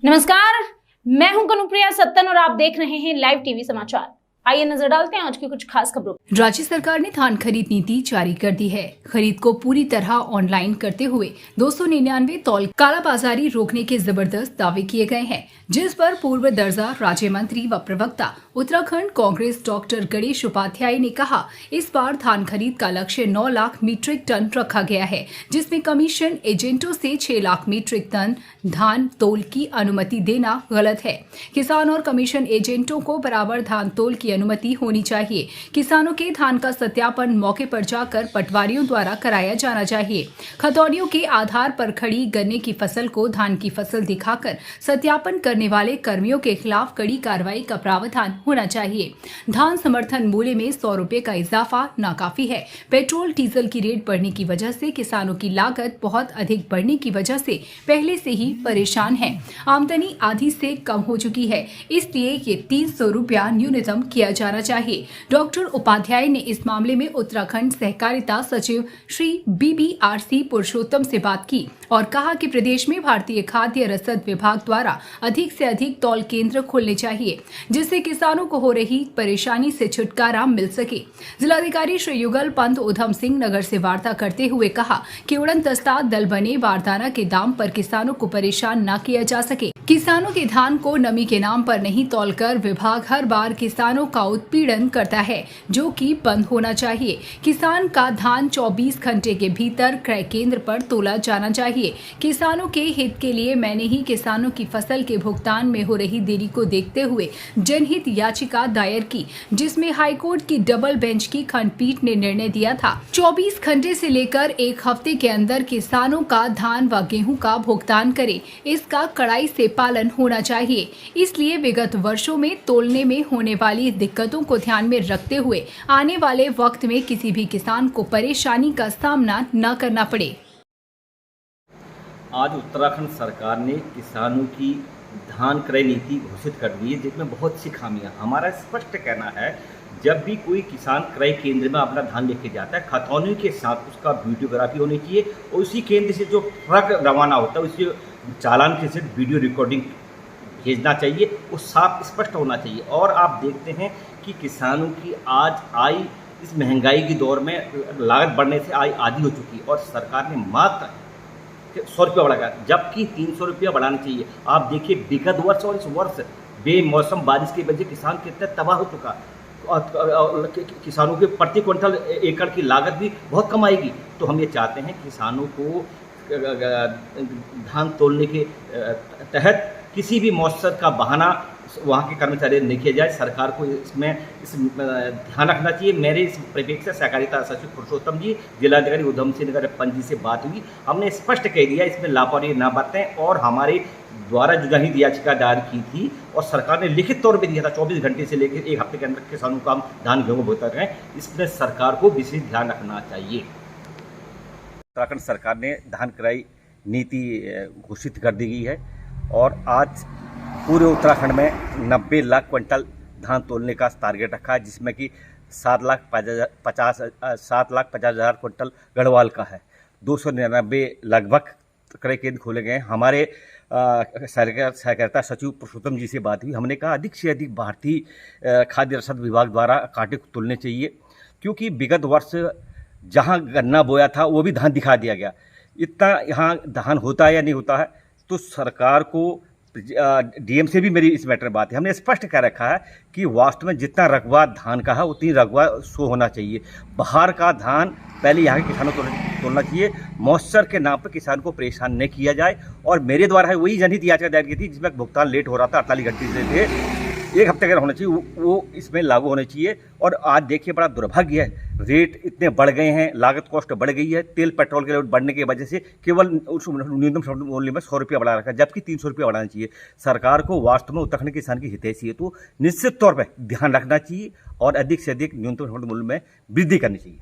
नमस्कार, मैं हूं कनुप्रिया सत्तन और आप देख रहे हैं लाइव टीवी समाचार। आइए नजर डालते हैं आज की कुछ खास खबरों। राज्य सरकार ने धान खरीद नीति जारी कर दी है। खरीद को पूरी तरह ऑनलाइन करते हुए 299 तौल कालाबाजारी रोकने के जबरदस्त दावे किए गए हैं, जिस पर पूर्व दर्जा राज्य मंत्री व प्रवक्ता उत्तराखंड कांग्रेस डॉक्टर गणेश उपाध्याय ने कहा, इस बार धान खरीद का लक्ष्य 9 लाख मीट्रिक टन रखा गया है, जिसमें कमीशन एजेंटों से 6 लाख मीट्रिक टन धान तोल की अनुमति देना गलत है। किसान और कमीशन एजेंटों को बराबर धान तोल की अनुमति होनी चाहिए। किसानों के धान का सत्यापन मौके पर जाकर पटवारियों द्वारा कराया जाना चाहिए। खतौनियों के आधार पर खड़ी गन्ने की फसल को धान की फसल दिखाकर सत्यापन करने वाले कर्मियों के खिलाफ कड़ी कार्रवाई का प्रावधान होना चाहिए। धान समर्थन मूल्य में 100 रुपए का इजाफा नाकाफी है। पेट्रोल डीजल की रेट बढ़ने की वजह से किसानों की लागत बहुत अधिक बढ़ने की वजह से पहले से ही परेशान है। आमदनी आधी से कम हो चुकी है, इसलिए ये 300 रुपया न्यूनतम किया जाना चाहिए। डॉक्टर उपाध्याय ने इस मामले में उत्तराखंड सहकारिता सचिव श्री BBRC पुरुषोत्तम से बात की और कहा कि प्रदेश में भारतीय खाद्य रसद विभाग द्वारा अधिक से अधिक तौल केंद्र खोलने चाहिए, जिससे किसानों को हो रही परेशानी से छुटकारा मिल सके। जिलाधिकारी श्री युगल पंत उधम सिंह नगर से वार्ता करते हुए कहा कि उड़नदस्ता दल बने बारदाना के दाम पर किसानों को परेशान न किया जा सके। किसानों के धान को नमी के नाम पर नहीं तौलकर विभाग हर बार किसानों का उत्पीड़न करता है, जो कि बंद होना चाहिए। किसान का धान 24 घंटे के भीतर क्रय केंद्र पर तोला जाना चाहिए। किसानों के हित के लिए मैंने ही किसानों की फसल के भुगतान में हो रही देरी को देखते हुए जनहित याचिका दायर की, जिसमें हाईकोर्ट की डबल बेंच की खंडपीठ ने निर्णय दिया था 24 घंटे से लेकर 1 हफ्ते के अंदर किसानों का धान व गेहूं का भुगतान करे। इसका कड़ाई से पालन होना चाहिए। इसलिए विगत वर्षों में तोलने में होने वाली दिक्कतों को ध्यान में रखते हुए आने वाले वक्त में किसी भी किसान को परेशानी का सामना न करना पड़े। आज उत्तराखंड सरकार ने किसानों की धान क्रय नीति घोषित कर दी है, जिसमें बहुत सी खामियां। हमारा स्पष्ट कहना है, जब भी कोई किसान क्रय केंद्र में अपना धान लेके जाता है, खतौनी के साथ उसका वीडियोग्राफी होनी चाहिए और उसी केंद्र से जो ट्रक रवाना होता है उसी चालान के साथ वीडियो रिकॉर्डिंग भेजना चाहिए, वो साफ स्पष्ट होना चाहिए। और आप देखते हैं कि किसानों की आज आय इस महंगाई के दौर में लागत बढ़ने से आय आधी हो चुकी है और सरकार ने मात्र 100 रुपया बढ़ाया, जबकि 300 रुपया बढ़ाना चाहिए। आप देखिए विगत वर्ष और इस वर्ष बेमौसम बारिश की वजह से किसान कितने तबाह हो चुका और किसानों के प्रति क्विंटल एकड़ की लागत भी बहुत कम आएगी। तो हम ये चाहते हैं किसानों को धान तोलने के तहत किसी भी मौसम का बहाना वहाँ के कर्मचारी नहीं किया जाए। सरकार को इसमें ध्यान रखना चाहिए। मेरे इस परिप्रेक्ष्य से सहकारिता सचिव पुरुषोत्तम जी, जिलाधिकारी उधम सिंह नगर पंत जी से बात हुई, हमने स्पष्ट कह दिया इसमें लापरवाही ना बरतें और हमारे द्वारा जो जनहित याचिका दायर की थी और सरकार ने लिखित तौर पर दिया था 24 घंटे से लेकर 1 हफ्ते के अंदर किसानों का हम धान गेहूँ भुगतान करें, इसमें सरकार को विशेष ध्यान रखना चाहिए। उत्तराखंड सरकार ने धान क्रय नीति घोषित कर दी गई है और आज पूरे उत्तराखंड में 90 लाख क्विंटल धान तोलने का टारगेट रखा है, जिसमें कि 7,50,000 क्विंटल गढ़वाल का है। 299 लगभग क्रय केंद्र खोले गए हैं। हमारे सहकारिता सचिव पुरुषोत्तम जी से बात हुई, हमने कहा अधिक से अधिक भारतीय खाद्य रसद विभाग द्वारा कांटे तोलने चाहिए, क्योंकि विगत वर्ष जहां गन्ना बोया था वो भी धान दिखा दिया गया। इतना यहाँ धान होता है या नहीं होता है, तो सरकार को DM से भी मेरी इस मैटर बात है। हमने स्पष्ट कह रखा है कि वास्तव में जितना रकबा धान का है उतनी रकबा शो होना चाहिए। बाहर का धान पहले यहाँ के किसानों को तोड़ना चाहिए। मॉइस्चर के नाम पर किसान को परेशान नहीं किया जाए। और मेरे द्वारा है वही जनहित याचिका दायर की थी, जिसमें भुगतान लेट हो रहा था, 48 घंटे से थे, 1 हफ्ते का होना चाहिए, वो इसमें लागू होने चाहिए। और आज देखिए बड़ा दुर्भाग्य है, रेट इतने बढ़ गए हैं, लागत कॉस्ट बढ़ गई है। तेल पेट्रोल के रेट बढ़ने की वजह से केवल न्यूनतम समर्थन मूल्य में 100 रुपया बढ़ा रखा है, जबकि 300 रुपया बढ़ाना चाहिए। सरकार को वास्तव में उत्तराखंड के किसान की हितैषी है तो निश्चित तौर पर ध्यान रखना चाहिए और अधिक से अधिक न्यूनतम समर्थन मूल्य में वृद्धि करनी चाहिए।